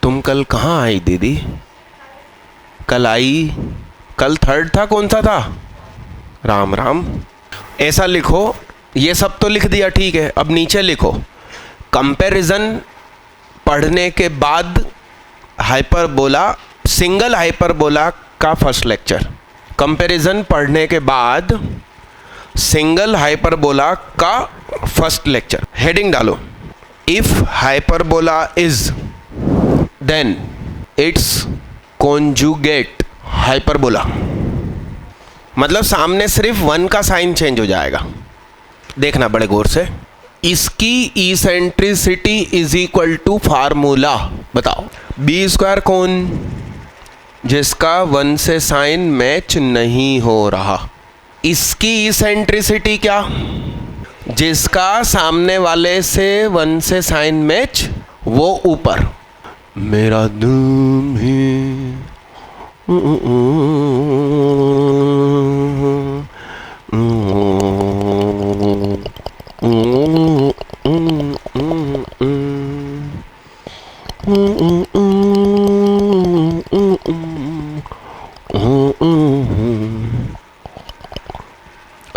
तुम कल कहाँ आई दीदी? कल आई, कल थर्ड था, कौन सा था? राम राम। ऐसा लिखो, ये सब तो लिख दिया, ठीक है। अब नीचे लिखो कंपैरिजन पढ़ने के बाद हाइपरबोला, सिंगल हाइपरबोला का फर्स्ट लेक्चर। कंपैरिजन पढ़ने के बाद सिंगल हाइपरबोला का फर्स्ट लेक्चर। हेडिंग डालो, if hyperbola is then it's conjugate hyperbola. मतलब सामने सिर्फ वन का साइन चेंज हो जाएगा। देखना बड़े गौर से। इसकी eccentricity is equal to formula, बताओ। बी स्क्वायर कौन? जिसका वन से साइन मैच नहीं हो रहा। इसकी इसेंट्रिसिटी क्या? जिसका सामने वाले से वन से साइन मैच, वो ऊपर। मेरा दुम ही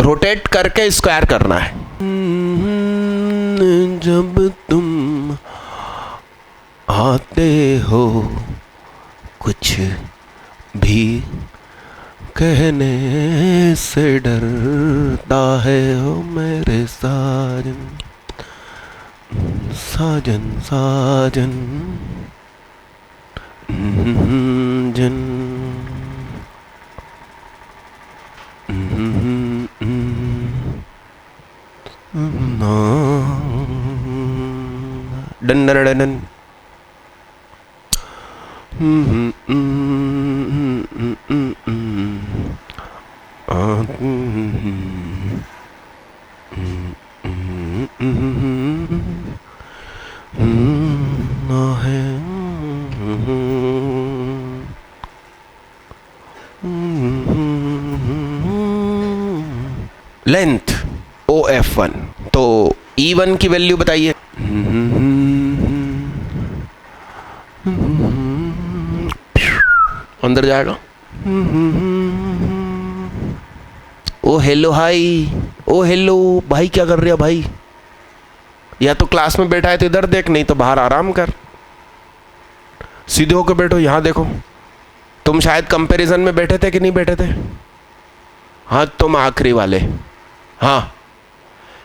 रोटेट करके स्क्वायर करना है। जब तुम आते हो कुछ भी कहने से डरता है हो मेरे साजन, साजन साजन जन। Done done done done. Length OF1, तो E1 की वैल्यू बताइए। अंदर जाएगा। ओ हेलो हाई, ओ हेलो भाई, क्या कर रहे हो भाई? या तो क्लास में बैठा है तो इधर देख, नहीं तो बाहर आराम कर। सीधे होकर बैठो, यहाँ देखो। तुम शायद कंपैरिजन में बैठे थे कि नहीं बैठे थे? हाँ, तुम आखिरी वाले। हाँ,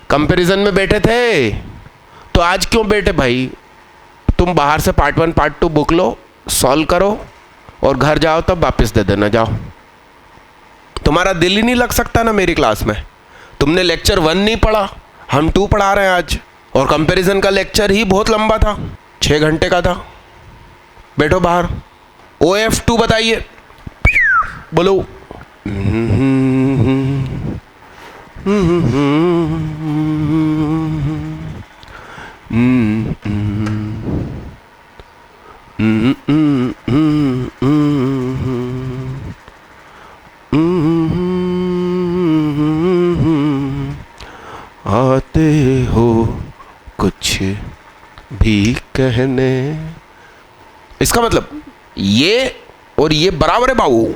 कंपैरिजन में बैठे थे। तो आज क्यों बैठे भाई? तुम बाहर से पार्ट 1 पार्ट 2 बुक लो, सॉल्व करो और घर जाओ तब वापस दे देना। जाओ, तुम्हारा दिल ही नहीं लग सकता ना मेरी क्लास में। तुमने लेक्चर 1 नहीं पढ़ा, हम 2 पढ़ा रहे हैं आज, और कंपैरिजन का लेक्चर ही बहुत लंबा था, 6 घंटे का था। बैठो बाहर। OF2 बताइए, बोलो। आते हो कुछ भी कहने। इसका मतलब ये और ये बराबर है बाबू।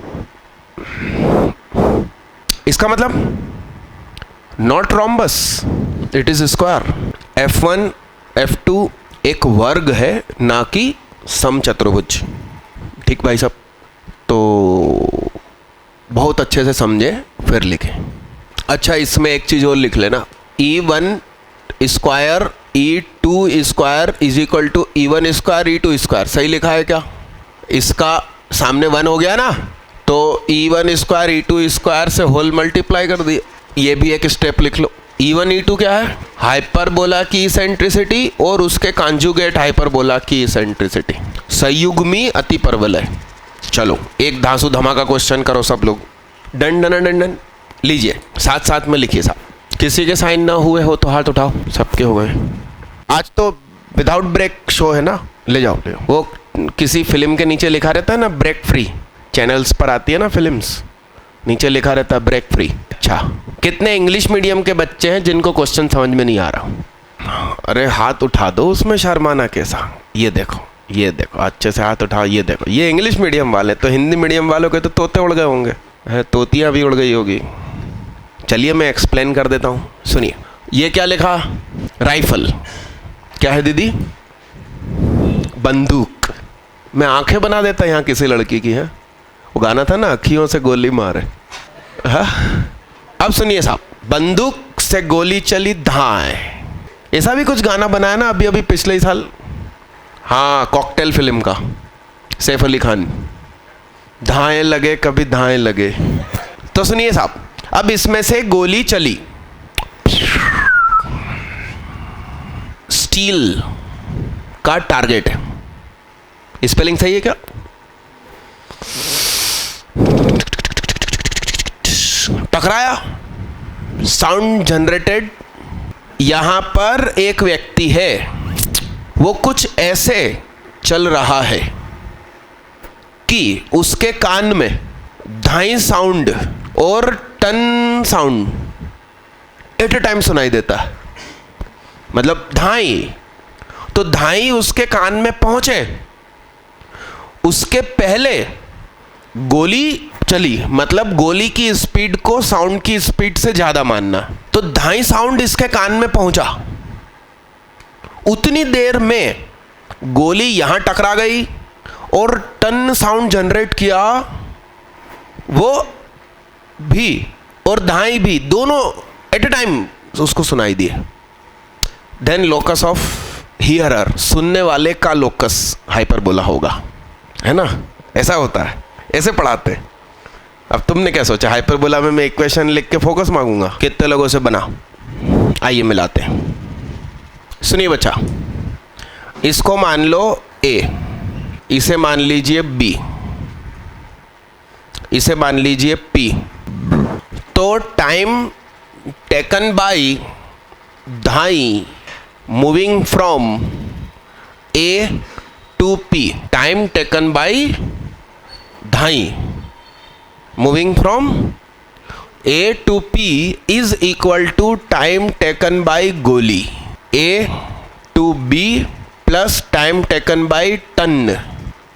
इसका मतलब not rhombus, it is square. F1 F2 एक वर्ग है, ना कि समचतुर्भुज। ठीक भाई साहब, तो बहुत अच्छे से समझे फिर लिखें। अच्छा, इसमें एक चीज़ और लिख लेना, E1 square E2 square is equal to E1 square E2 square. सही लिखा है क्या? इसका सामने 1 हो गया ना, तो E1 स्क्वायर E2 स्क्वायर से होल मल्टीप्लाई कर दिए। ये भी एक स्टेप लिख लो। E1 E2 क्या है? हाइपरबोला की इसेंट्रिसिटी और उसके कॉन्जुगेट हाइपरबोला की इसेंट्रिसिटी। संयुग्मी अतिपरवलय है। चलो एक धांसू धमाका क्वेश्चन करो सब लोग। Done done done done. लीजिए, साथ साथ में लिखिए साहब। किसी के साइन ना हुए हो तो हाथ उठाओ। सबके हो गए। आज तो विदाउट ब्रेक शो है ना, ले जाओ ले जाओ। वो किसी फिल्म के नीचे लिखा रहता है ना, ब्रेक फ्री। चैनल्स पर आती है ना फिल्म्स, नीचे लिखा रहता है ब्रेक फ्री। अच्छा, कितने इंग्लिश मीडियम के बच्चे हैं जिनको क्वेश्चन समझ में नहीं आ रहा? अरे हाथ उठा दो, उसमें शर्माना कैसा। ये देखो, ये देखो, अच्छे से हाथ उठाओ, ये देखो, ये इंग्लिश मीडियम वाले, तो हिंदी मीडियम वालों के तो तोते उड़ गए होंगे, है तोतियाँ भी उड़ गई होगी। चलिए मैं एक्सप्लेन कर देता हूँ, सुनिए। ये क्या लिखा? राइफल। क्या है दीदी? बंदूक। मैं आंखें बना देता यहाँ किसी लड़की की, है वो गाना था ना, अखियों से गोली मारे। हाँ, अब सुनिए साहब, बंदूक से गोली चली धाए, ऐसा भी कुछ गाना बनाया ना अभी अभी पिछले साल, हाँ कॉकटेल फिल्म का, सैफ अली खान। धाएं लगे कभी धाएं लगे। तो सुनिए साहब, अब इसमें से गोली चली, स्टील का टारगेट है, स्पेलिंग सही है क्या? टकराया, साउंड जनरेटेड। यहां पर एक व्यक्ति है, वो कुछ ऐसे चल रहा है कि उसके कान में धाई साउंड और टन साउंड एट ए टाइम सुनाई देता है। मतलब धाई, तो धाई उसके कान में पहुंचे उसके पहले गोली चली, मतलब गोली की स्पीड को साउंड की स्पीड से ज्यादा मानना। तो धाई साउंड इसके कान में पहुंचा, उतनी देर में गोली यहां टकरा गई और टन साउंड जनरेट किया वो भी और धाई भी, दोनों एट ए टाइम उसको सुनाई दिए। देन लोकस ऑफ हियरर, सुनने वाले का लोकस हाइपरबोला होगा, है ना? ऐसा होता है, ऐसे पढ़ाते। अब तुमने क्या सोचा, हाइपरबोला में मैं इक्वेशन लिख के फोकस मांगूंगा? कितने लोगों से बना? आइए मिलाते हैं। सुनिए बच्चा, इसको मान लो A, इसे मान लीजिए B, इसे मान लीजिए P। तो टाइम टेकन बाय धाई moving from A to P, time taken by धाई moving from A to P is equal to time taken by गोली A to B plus time taken by टन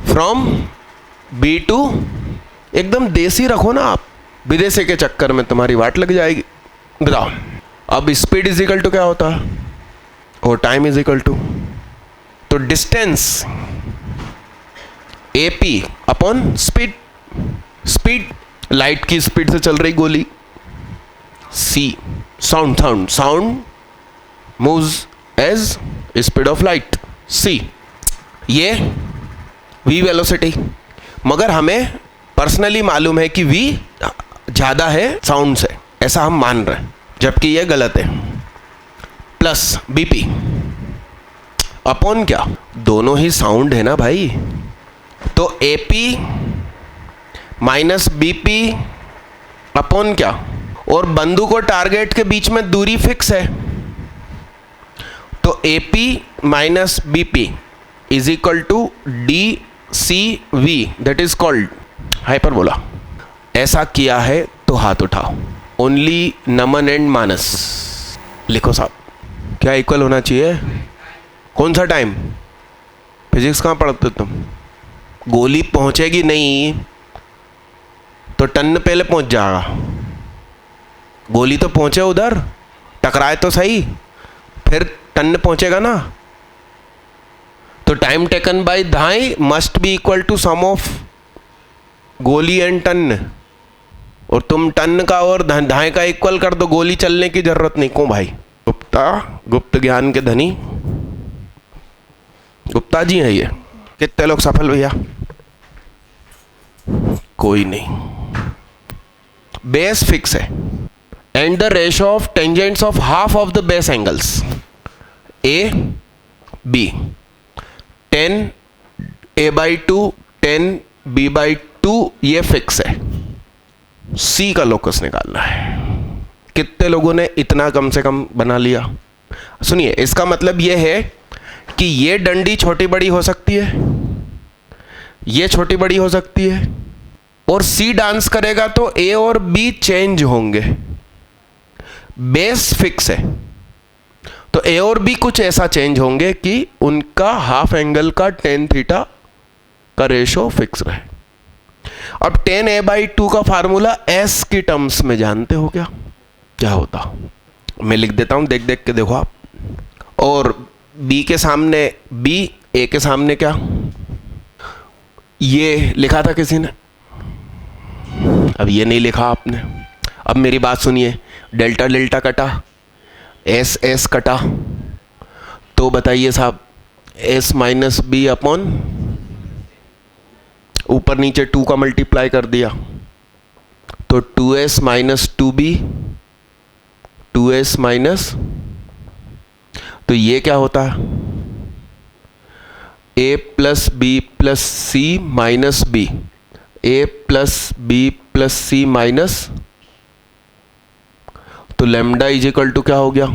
from B to, एकदम देसी रखो ना आप, विदेशी के चक्कर में तुम्हारी वाट लग जाएगी। बताओ, अब स्पीड इज इक्वल टू क्या होता है और टाइम इज इक्वल टू, तो distance AP upon speed, speed light की स्पीड से चल रही गोली, C sound, sound moves as speed of light, C ये V वेलोसिटी। मगर हमें पर्सनली मालूम है कि V ज़्यादा है साउंड से, ऐसा हम मान रहे हैं, जबकि ये गलत है। प्लस BP अपॉन क्या, दोनों ही साउंड है ना भाई, तो AP माइनस BP अपॉन क्या, और बंदूक और टारगेट के बीच में दूरी फिक्स है, तो AP minus BP is equal to DCV, that is called hyperbola. ऐसा किया है तो हाथ उठाओ। ओनली नमन एंड मानस लिखो साहब, क्या इक्वल होना चाहिए? कौन सा टाइम? फिजिक्स कहाँ पढ़ते तुम? गोली पहुंचेगी नहीं तो टन पहले पहुंच जाएगा, गोली तो पहुंचे उधर, टकराए तो सही, फिर टन पहुंचेगा ना। तो टाइम टेकन बाय धाई must be equal to sum of गोली एंड टन, और तुम टन का और धाई का इक्वल कर दो, गोली चलने की जरूरत नहीं। क्यों भाई? गुप्ता, गुप्त ज्ञान के धनी गुप्ता जी हैं ये। कितने लोग सफल भैया? कोई नहीं। बेस फिक्स है and the ratio of tangents of half of the base angles A B, 10 A/2 10 B/2 ये फिक्स है। C का लोकस निकालना है। कितने लोगों ने इतना कम से कम बना लिया? सुनिए, इसका मतलब यह है कि ये डंडी छोटी बड़ी हो सकती है, ये छोटी बड़ी हो सकती है, और C डांस करेगा तो A और B चेंज होंगे। बेस फिक्स है तो ए और बी कुछ ऐसा चेंज होंगे कि उनका हाफ एंगल का टेन थीटा का रेशो फिक्स रहे। अब टेन ए बाई टू का फार्मूला एस की टर्म्स में जानते हो क्या क्या होता? मैं लिख देता हूं, देख देख के देखो आप। और बी के सामने बी, ए के सामने क्या, ये लिखा था किसी ने, अब ये नहीं लिखा आपने। अब मेरी बात सुनिए, डेल्टा डेल्टा कटा, एस एस कटा, तो बताइए साहब एस माइनस बी अपॉन ऊपर नीचे टू का मल्टीप्लाई कर दिया तो 2s minus to be, 2s minus, तो ये क्या होता है, a plus B plus C minus B, a plus B plus C minus, तो लेमडा इज इक्वल टू क्या हो गया,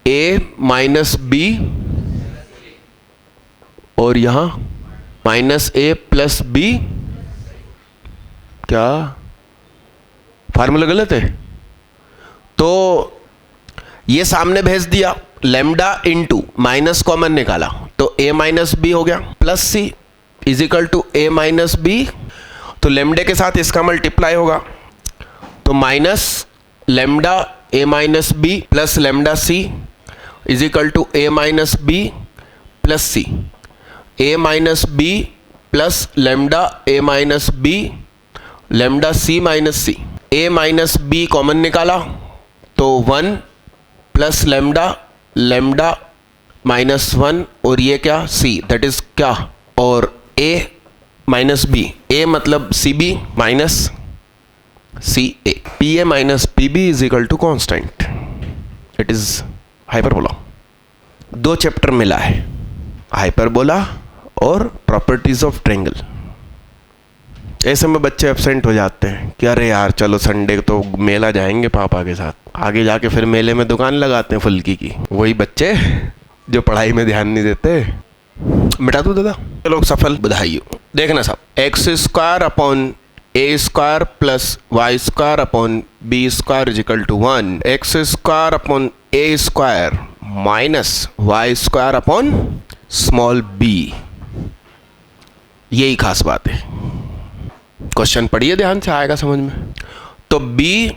a माइनस बी और यहां माइनस ए प्लस बी। क्या फार्मूला गलत है? तो ये सामने भेज दिया, लेमडा इनटू माइनस कॉमन निकाला तो a माइनस बी हो गया plus C is equal to a minus B, तो लेमडे के साथ इसका मल्टीप्लाई होगा तो minus lambda a minus B plus lambda C is equal to a minus B plus C, a minus B plus lambda a minus B lambda C minus C, a minus B common निकाला तो 1 plus lambda lambda minus 1 और ये क्या सी, that is क्या, और a minus B, a मतलब C B minus C A, P A minus P B is equal to constant, it is hyperbola. दो chapter मिला है, हाइपरबोला और प्रॉपर्टीज ऑफ ट्रायंगल। ऐसे में बच्चे एब्सेंट हो जाते हैं कि अरे यार चलो संडे तो मेला जाएंगे पापा के साथ, आगे जाके फिर मेले में दुकान लगाते हैं फुल्की की, वही बच्चे जो पढ़ाई में ध्यान नहीं देते। मिटा दूं दादा? चलो सफल बधाई हो। देखना साहब, X square upon A square plus Y square upon B square is equal to 1, X square upon A square minus Y square upon small B, यही खास बात है। क्वेश्चन पढ़िए ध्यान से, आएगा समझ में। तो बी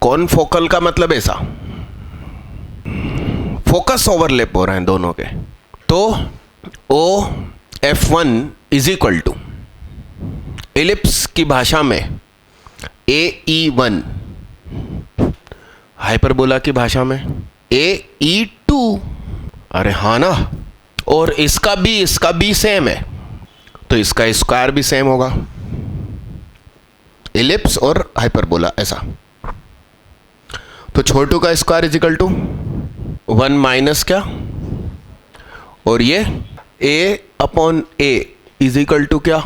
कौन फोकल का मतलब ऐसा, फोकस ओवरलैप हो रहे हैं दोनों के, तो O F1 is equal to ellipse की भाषा में AE1, हाइपरबोला की भाषा में AE2, अरे हाँ ना, और इसका भी सेम है तो इसका स्क्वायर भी सेम होगा, एलिप्स और हाइपरबोला ऐसा। तो छोटू का square is equal to 1 minus क्या, और ये a upon A is equal to क्या,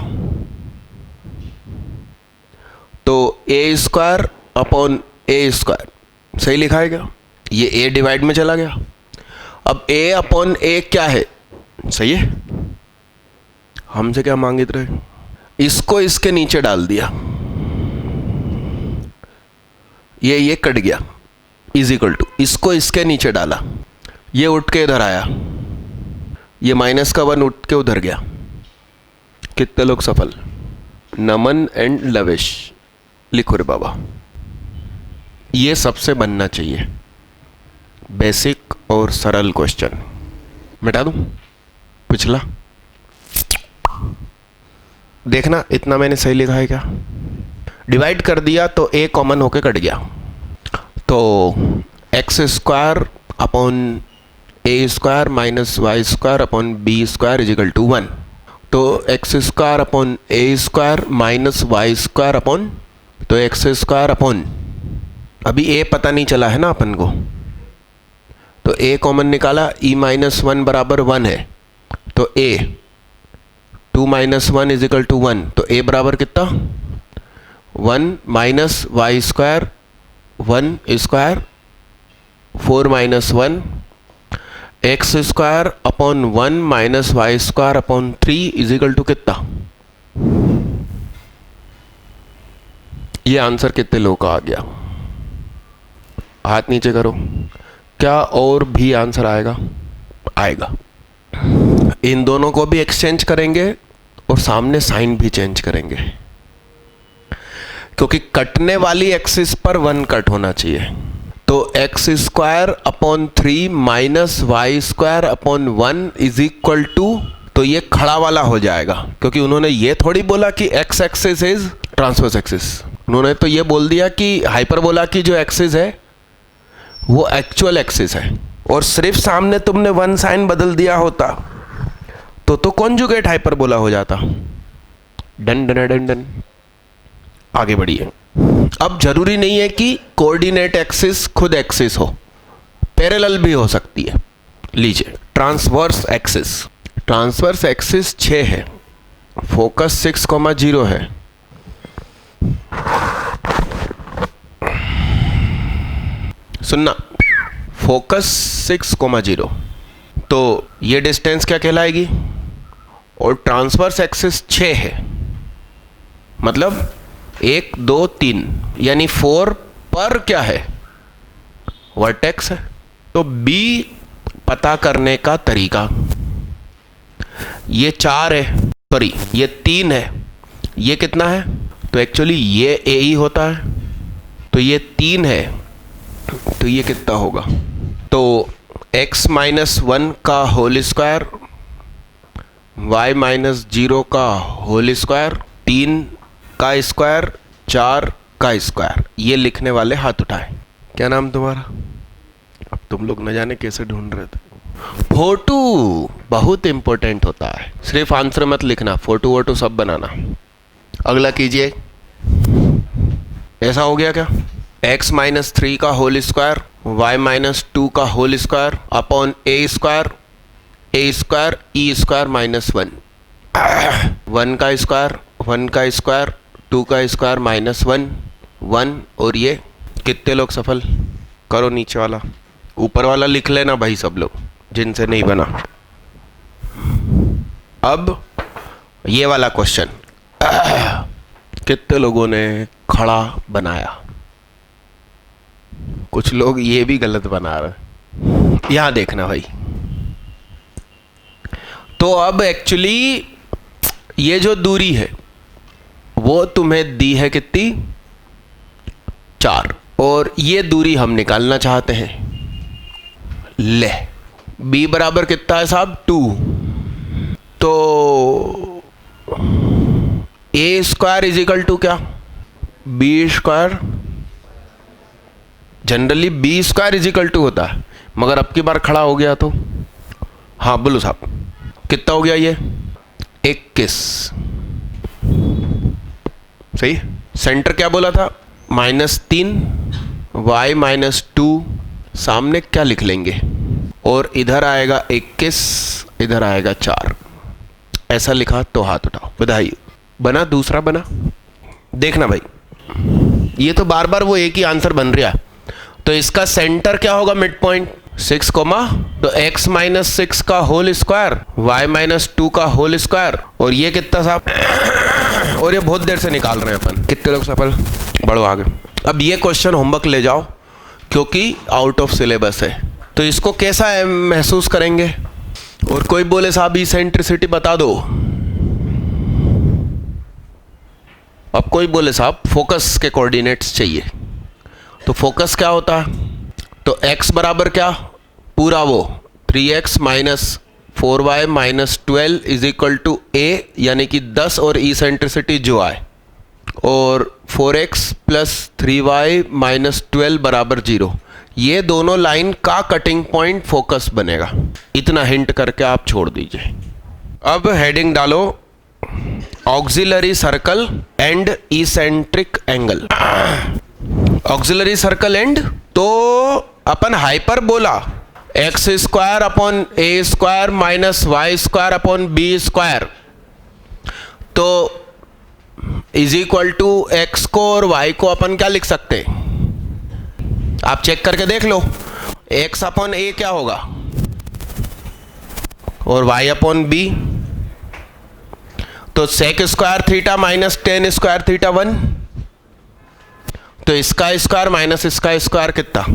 तो a square upon A square, सही लिखा है क्या, ये a डिवाइड में चला गया। अब a अपॉन ए क्या है, सही है, हमसे क्या मांगित रहे, इसको इसके नीचे डाल दिया, ये कट गया, इज इक्वल टू इसको इसके नीचे डाला, ये उठ के इधर आया, ये माइनस का 1 उठ के उधर गया। कितने लोग सफल? नमन एंड लवेश, लिखो रे बाबा, ये सबसे बनना चाहिए बेसिक और सरल क्वेश्चन। मिटा दूं पिछला? देखना इतना मैंने सही लिखा है क्या, डिवाइड कर दिया तो a कॉमन होके कट गया, तो X square upon A square minus Y square upon B square is equal to 1, तो X square upon A square minus Y square upon, तो एक्स स्क्वायर अपॉन, अभी a पता नहीं चला है ना अपन को, तो a कॉमन निकाला, e माइनस 1 बराबर 1 है, तो a 2 minus 1 is equal to 1, तो a बराबर कितना, 1 minus Y square 1 square 4 minus 1, X square upon 1 minus Y square upon 3 is equal to कितना, ये आंसर कितने लोगों का आ गया? हाथ नीचे करो। क्या और भी आंसर आएगा? आएगा। इन दोनों को भी एक्सचेंज करेंगे और सामने साइन भी चेंज करेंगे, क्योंकि कटने वाली एक्सिस पर 1 कट होना चाहिए। तो X square upon 3 minus Y square upon 1 is equal to, तो ये खड़ा वाला हो जाएगा, क्योंकि उन्होंने ये थोड़ी बोला कि x axis is transverse axis. उन्होंने तो ये बोल दिया कि हाइपरबोला की जो एक्सिस है वो एक्चुअल एक्सिस है, और सिर्फ सामने तुमने 1 साइन बदल दिया होता तो कॉन्जुगेट हाइपरबोला हो जाता। Done done done done. आगे बढ़िए। अब जरूरी नहीं है कि कोऑर्डिनेट एक्सिस खुद एक्सिस हो, पैरेलल भी हो सकती है। लीजिए ट्रांसवर्स एक्सिस। ट्रांसवर्स एक्सिस 6 है, फोकस 6,0 है। सुनना, फोकस 6,0, तो ये डिस्टेंस क्या कहलाएगी? और ट्रांसवर्स एक्सिस 6 है, मतलब 1 2 3 यानी 4 पर क्या है? वर्टेक्स है। तो B पता करने का तरीका, ये 4 है, सॉरी ये 3 है, ये कितना है? तो एक्चुअली ये A ही होता है, तो ये 3 है, तो ये कितना होगा? तो x माइनस 1 का होल स्क्वायर, y माइनस 0 का होल स्क्वायर, 3 का स्क्वायर, 4 का स्क्वायर। ये लिखने वाले हाथ उठाए। क्या नाम तुम्हारा? अब तुम लोग न जाने कैसे ढूंढ रहे थे। फोटो बहुत इंपॉर्टेंट होता है, सिर्फ आंसर मत लिखना, फोटो वोटो सब बनाना। अगला कीजिए। ऐसा हो गया क्या? x माइनस 3 का होल स्क्वायर, y माइनस 2 का whole square upon A square E square minus 1, 1 का स्क्वायर, 1 का स्क्वायर, 2 का स्क्वायर माइनस 1, 1। और ये कितने लोग सफल? करो नीचे वाला, ऊपर वाला लिख लेना भाई सब लोग जिनसे नहीं बना। अब ये वाला क्वेश्चन कितने लोगों ने खड़ा बनाया? कुछ लोग ये भी गलत बना रहे। यहां देखना भाई। तो अब एक्चुअली ये जो दूरी है वो तुम्हें दी है कितनी? 4, और ये दूरी हम निकालना चाहते हैं। ले b बराबर कितना है साहब? 2। तो a square is equal to क्या? b square. Generally b square is equal to होता है, मगर अब की बार खड़ा हो गया तो हाँ बोलो साहब कितना हो गया? ये 21। सही। सेंटर क्या बोला था? -3, y माइनस 2, सामने क्या लिख लेंगे? और इधर आएगा 21, इधर आएगा 4। ऐसा लिखा तो हाथ उठाओ। बधाई। बना? दूसरा बना? देखना भाई, ये तो बार बार वो एक ही आंसर बन रहा है। तो इसका सेंटर क्या होगा? मिड पॉइंट 6, तो x माइनस 6 का होल स्क्वायर, y माइनस 2 का होल स्क्वायर, और ये कितना साहब? और ये बहुत देर से निकाल रहे हैं अपन। कितने लोग सफल? बढ़ो आगे। अब ये क्वेश्चन होमवर्क ले जाओ, क्योंकि आउट ऑफ सिलेबस है। तो इसको कैसा महसूस करेंगे? और कोई बोले साहब इसेंट्रिसिटी बता दो। अब कोई बोले साहब फोकस के कोऑर्डिनेट्स चाहिए। तो फोकस क्या होता है? तो x बराबर क्या? पूरा वो 3x minus 4y minus 12 is equal to a, यानी कि 10, और इसेंट्रिसिटी जो आए, और 4x प्लस 3y माइनस 12 बराबर 0। ये दोनों लाइन का कटिंग पॉइंट फोकस बनेगा। इतना हिंट करके आप छोड़ दीजिए। अब हेडिंग डालो, auxiliary circle and eccentric angle. Auxiliary circle and, तो अपन hyperbola X square upon A square minus Y square upon B square, तो इज इक्वल टू एक्स को और वाई को अपन क्या लिख सकते हैं? आप चेक करके देख लो। एक्स अपॉन ए क्या होगा? और वाई अपॉन बी, तो sec square theta minus tan square theta 1, तो इसका स्क्वायर माइनस इसका स्क्वायर कितना?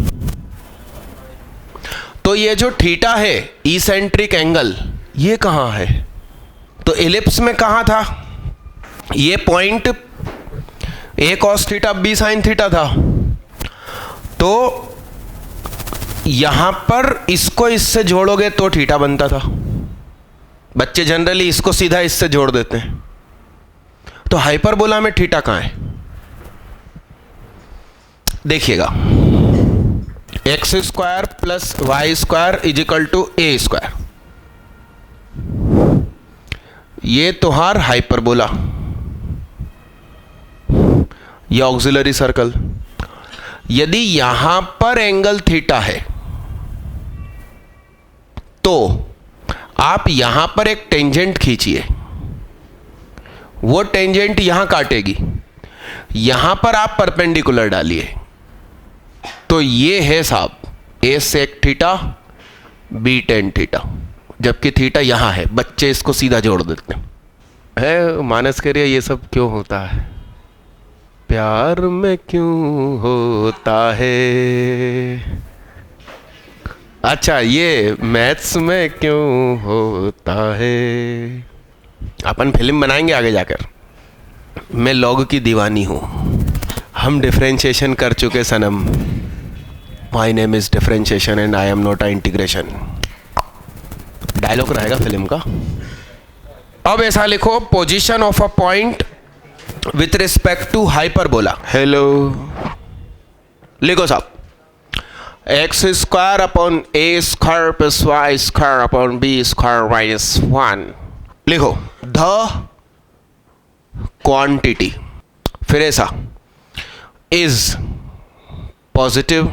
तो ये जो थीटा है इसेंट्रिक एंगल, ये कहाँ है? तो एलिप्स में कहाँ था? ये point A cos theta B sine theta था। तो यहां पर इसको इससे जोड़ोगे तो थीटा बनता था। बच्चे जनरली इसको सीधा इससे जोड़ देते हैं। तो हाइपरबोला में थीटा कहाँ है? देखिएगा, X square plus Y square is equal to A square, ये तोहार हाइपरबोला या ऑक्सिलरी सर्कल। यदि यहां पर एंगल थीटा है तो आप यहां पर एक टेंजेंट खींचिए, वो टेंजेंट यहां काटेगी, यहां पर आप परपेंडिकुलर डालिए, तो ये है साहब A sec theta B tan theta, जबकि थीटा यहां है। बच्चे इसको सीधा जोड़ देते हैं। मानस करिए ये सब क्यों होता है? प्यार में क्यों होता है? अच्छा, ये मैथ्स में क्यों होता है? अपन फिल्म बनाएंगे आगे जाकर। मैं लॉग की दीवानी हूँ, हम डिफरेंशिएशन कर चुके सनम। My name is differentiation and I am not a integration, dialogue रहेगा फिल्म का। अब ऐसा लिखो, position of a point with respect to hyperbola. Hello, लिखो साहब, X square upon A square plus Y square upon B square minus 1। लिखो the quantity, फिर ऐसा इज पॉजिटिव।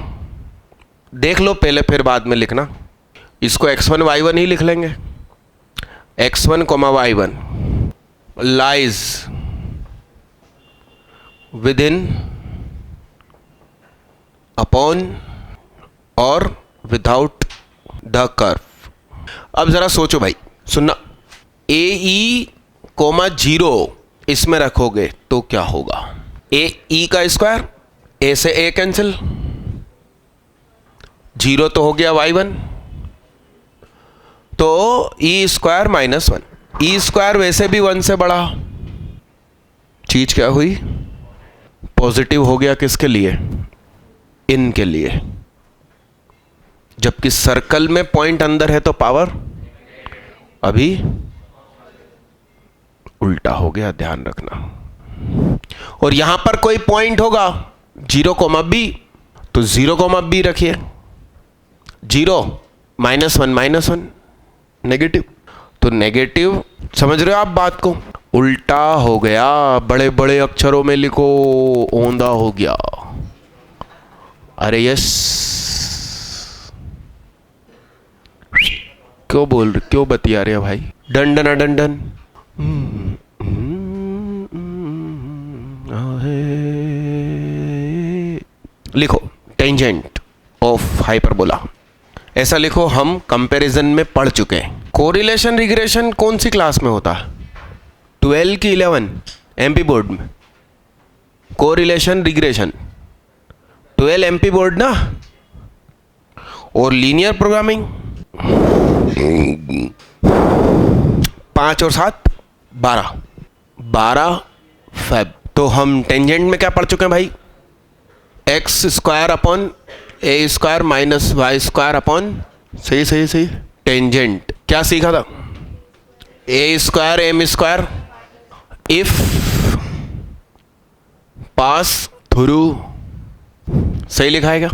देख लो पहले, फिर बाद में लिखना। इसको x1 y1 ही लिख लेंगे। x1 y1 lies with in upon और विदाउट द कर्व। अब जरा सोचो भाई, सुनना, ए ई कोमा 0 इसमें रखोगे तो क्या होगा? ए ई का स्क्वायर, ए से ए कैंसिल, 0 तो हो गया y1, तो E square minus 1। E square वैसे भी 1 से बड़ा, चीज क्या हुई? पॉजिटिव हो गया। किसके लिए? इन के लिए। जबकि सर्कल में पॉइंट अंदर है तो पावर अभी उल्टा हो गया, ध्यान रखना। और यहां पर कोई पॉइंट होगा 0, b, तो 0, b रखिए। 0 -1 नेगेटिव, तो नेगेटिव, समझ रहे हो आप बात को? उल्टा हो गया, बड़े बड़े अक्षरों में लिखो, ओंधा हो गया। अरे यस, क्यों बतिया रहे भाई? डंडन डंडन। लिखो टेंजेंट ऑफ हाइपरबोला, ऐसा लिखो। हम कंपैरिजन में पढ़ चुके हैं। कोरिलेशन रिग्रेशन कौन सी क्लास में होता है? 12 की 11 एमपी बोर्ड में। कोरिलेशन रिग्रेशन 12 एमपी बोर्ड ना। और लीनियर प्रोग्रामिंग 5 और 7 12 फेब। तो हम टेंजेंट में क्या पढ़ चुके हैं भाई? X square upon A square minus Y square upon, सही टेंजेंट क्या सीखा था? A square M square if pass through, सही लिखाएगा।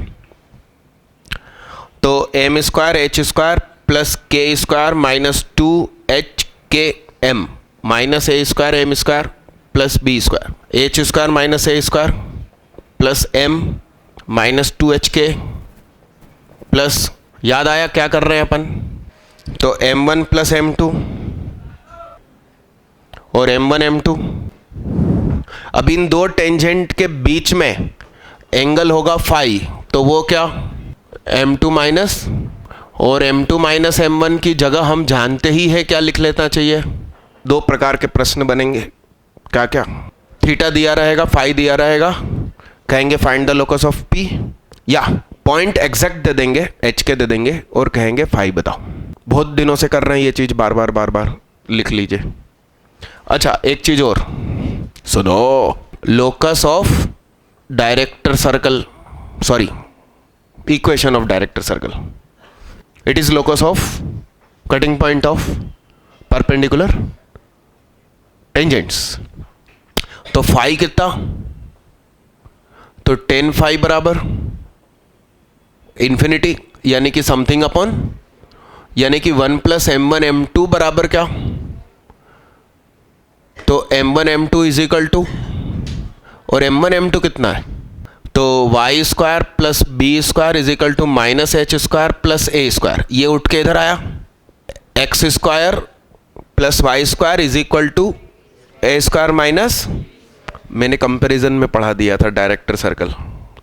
तो M square H square plus K square minus 2HKM minus A square M square plus B square, H square minus A square plus M minus 2HK plus, याद आया क्या कर रहे हैं अपन? तो M1 प्लस M2 और M1 M2। अब इन दो टेंजेंट के बीच में एंगल होगा फाई, तो वो क्या? M2 माइनस, और M2 माइनस M1 की जगह हम जानते ही है क्या लिख लेना चाहिए। 2 प्रकार के प्रश्न बनेंगे। क्या क्या? थीटा दिया रहेगा, फाई दिया रहेगा, कहेंगे find the locus of P, या पॉइंट एग्जैक्ट दे देंगे, एच के दे देंगे और कहेंगे फाई बताओ। बहुत दिनों से कर रहे हैं ये चीज़, बार बार लिख लीजिए। अच्छा एक चीज़ और सुनो, locus of director circle, sorry equation of director circle, it is locus of cutting point of perpendicular tangents. तो फाई कितना, तो 10 फाई बराबर इंफिनिटी, यानी कि समथिंग अपॉन, यानी कि 1 प्लस m1 m2 बराबर क्या, तो m1 m2 is equal to, और m1 m2 कितना है, तो Y square plus B square is equal to minus H square plus A square. ये उठ के इधर आया, X square plus Y square is equal to A square minus, मैंने कंपैरिजन में पढ़ा दिया था डायरेक्टर सर्कल,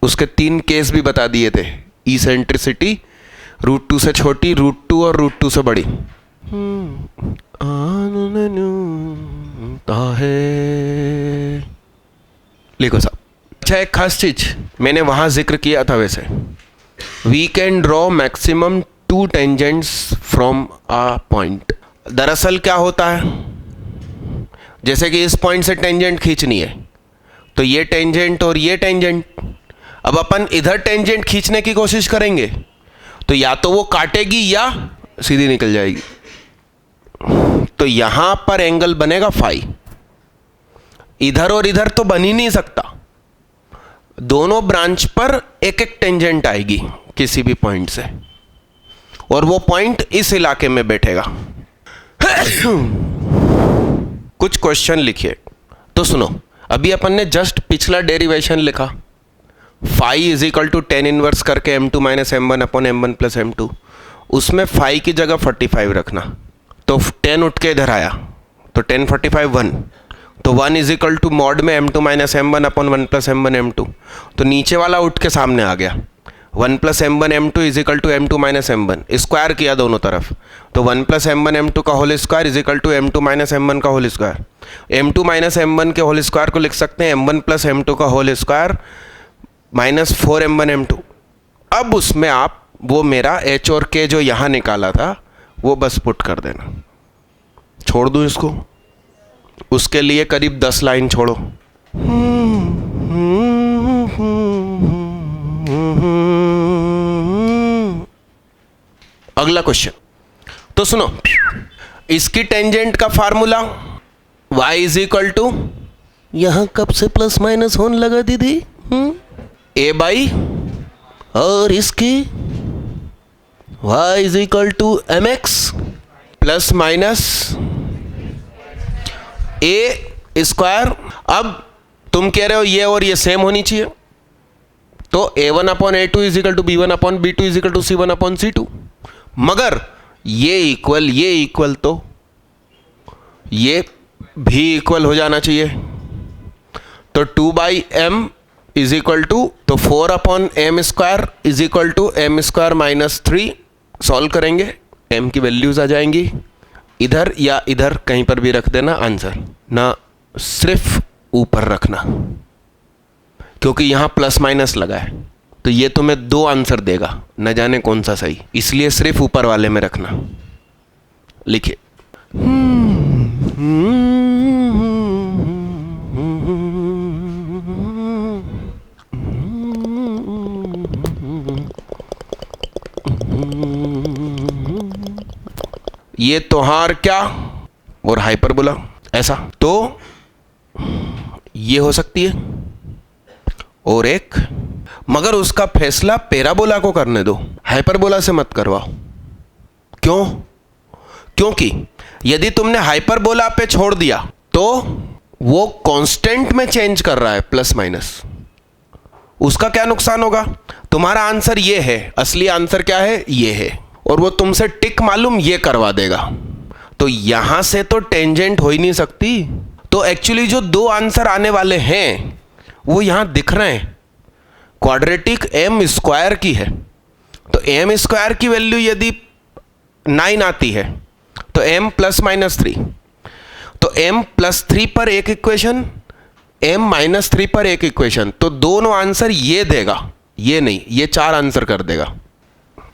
उसके 3 केस भी बता दिए थे, इसेंट्रिसिटी √2 से छोटी, √2 और √2 से बड़ी। लिखो साहब। अच्छा एक खास चीज मैंने वहां जिक्र किया था, वैसे we can draw maximum 2 tangents from a point. दरअसल क्या होता है, जैसे कि इस पॉइंट से टेंजेंट खींचनी है, तो ये टेंजेंट और ये टेंजेंट, अब अपन इधर टेंजेंट खींचने की कोशिश करेंगे तो या तो वो काटेगी या सीधी निकल जाएगी, तो यहां पर एंगल बनेगा फाई। इधर और इधर तो बन ही नहीं सकता, दोनों ब्रांच पर एक एक टेंजेंट आएगी किसी भी पॉइंट से, और वो पॉइंट इस इलाके में बैठेगा। कुछ क्वेश्चन लिखिए। तो सुनो, अभी अपन ने जस्ट पिछला डेरिवेशन लिखा, phi is equal to 10 inverse करके m2 minus m1 upon m1 plus m2, उसमें फाई की जगह 45 रखना, तो 10 उठ के इधर आया, तो 10 45 1, तो 1 इज इक्वल टू मॉड में m2 minus m1 upon 1 plus m1 m2, तो नीचे वाला उठ के सामने आ गया, 1 plus m1 m2 is equal to m2 minus m1, square किया दोनों तरफ, तो 1 प्लस m1 m2 का whole square is equal to m2 minus m1 का whole square. m2 minus m1 के होल स्क्वायर को लिख सकते हैं m1 प्लस m2 का whole square minus 4m1 m2। अब उसमें आप वो मेरा h और k जो यहाँ निकाला था वो बस पुट कर देना, छोड़ दूँ इसको, उसके लिए करीब 10 लाइन छोड़ो। अगला क्वेश्चन, तो सुनो, इसकी टेंजेंट का formula y is equal to, यहां कब से प्लस माइनस होने लगा दीदी, a बाई, और इसकी y is equal to mx plus minus a square. अब तुम कह रहे हो ये और ये सेम होनी चाहिए, तो a1 upon a2 is equal to b1 upon b2 is equal to c1 upon c2, मगर ये इक्वल तो ये भी इक्वल हो जाना चाहिए, तो 2 by m is equal to, तो 4 upon m square is equal to m square minus 3। Solve करेंगे, m की वैल्यूज आ जाएंगी, इधर या इधर कहीं पर भी रख देना आंसर, ना सिर्फ ऊपर रखना, क्योंकि यहां प्लस माइनस लगा है, तो ये तुम्हें 2 आंसर देगा, न जाने कौन सा सही, इसलिए सिर्फ ऊपर वाले में रखना। लिखिए, ये तोहार क्या और हाइपरबोला, ऐसा तो ये हो सकती है, और एक, मगर उसका फैसला पैराबोला को करने दो, हाइपरबोला से मत करवाओ। क्यों? क्योंकि यदि तुमने हाइपरबोला पे छोड़ दिया तो वो कांस्टेंट में चेंज कर रहा है, प्लस माइनस, उसका क्या नुकसान होगा। तुम्हारा आंसर ये है, असली आंसर क्या है, ये है, और वो तुमसे टिक मालूम ये करवा देगा, तो यहां से तो टेंजेंट हो ही नहीं सकती। तो एक्चुअली जो 2 आंसर आने वाले हैं वो यहां दिख रहे हैं, क्वाड्रेटिक m स्क्वायर की है, तो m स्क्वायर की वैल्यू यदि 9 आती है तो m प्लस माइनस 3, तो m प्लस 3 पर एक इक्वेशन, m माइनस 3 पर एक इक्वेशन, तो दोनों आंसर ये देगा, ये नहीं, ये 4 आंसर कर देगा।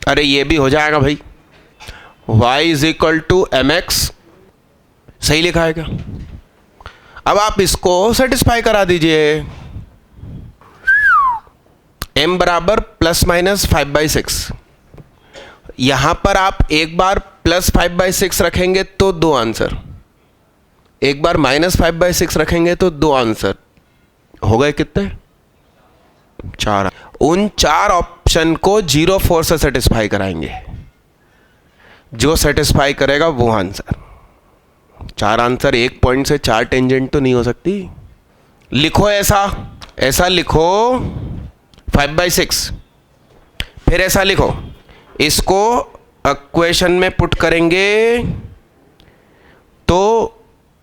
अरे ये भी हो जाएगा भाई, y is equal to M X, सही लिखा है क्या? अब आप इसको सेटिस्फाई करा दीजिए। m बराबर प्लस माइनस 5/6। यहां पर आप एक बार प्लस 5/6 रखेंगे तो 2 आंसर, एक बार माइनस 5/6 रखेंगे तो 2 आंसर, हो गए कितने? 4। उन 4 ऑप्शन को 0-4 से सेटिस्फाई कराएंगे, जो सेटिस्फाई करेगा वो आंसर। 4 आंसर, एक पॉइंट से 4 टेंजेंट तो नहीं हो सकती। लिखो ऐसा लिखो 5/6, फिर ऐसा लिखो, इसको इक्वेशन में पुट करेंगे तो